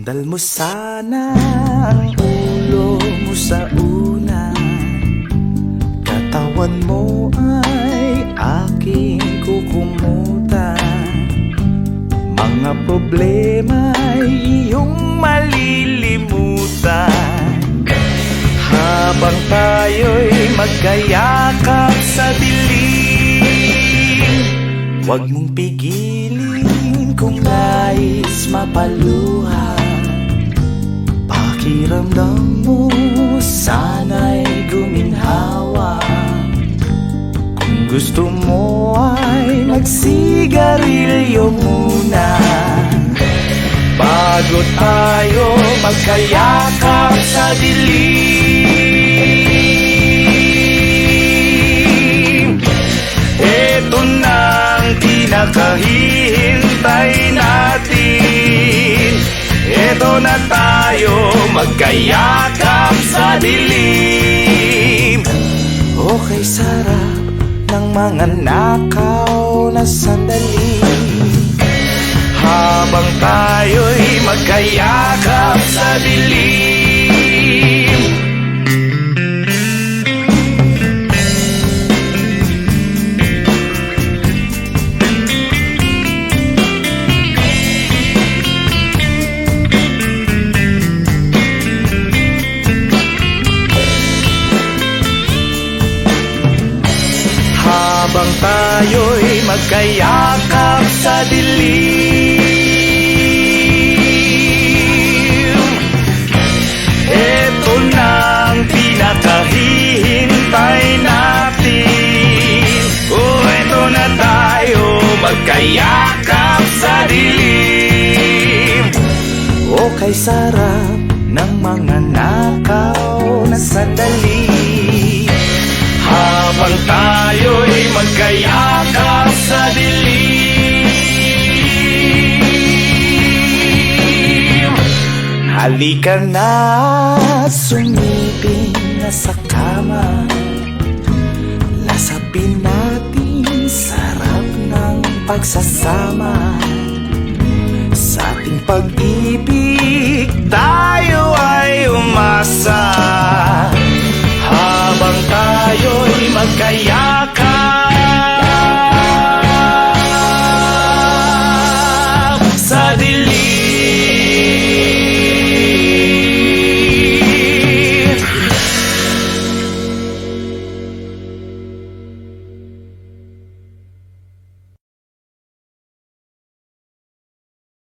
Sandal mo sana ang ulo mo sa una, katawan mo ay aking kukumutan. Mga problema ay iyong malilimutan. Habang tayo'y magkayakap sa dilim, huwag mong pigilin kung nais mapaluha. Pakiramdam mo sana'y guminhawa. Kung gusto mo ay magsigarilyo muna bago tayo magkayakap sa dilim. Ito na ang pinakahihintay natin. Ito na tayo magkayakap sa dilim. Okay, sarap ng mga nakaw na sandali habang tayo'y magkayakap sa dilim. Habang tayo'y magkayakap sa dilim, eto na ang pinakahihintay natin. Eto na tayo magkayakap sa dilim. Okay, sarap ng mga nakaw na sandali habang tayo'y magkayakap sa dilim. Halika na, sumiping na sa kama. Lasapin natin sarap ng pagsasama. Sa ating pag-ibig tayo ay umasa. Habang tayo'y magkayakap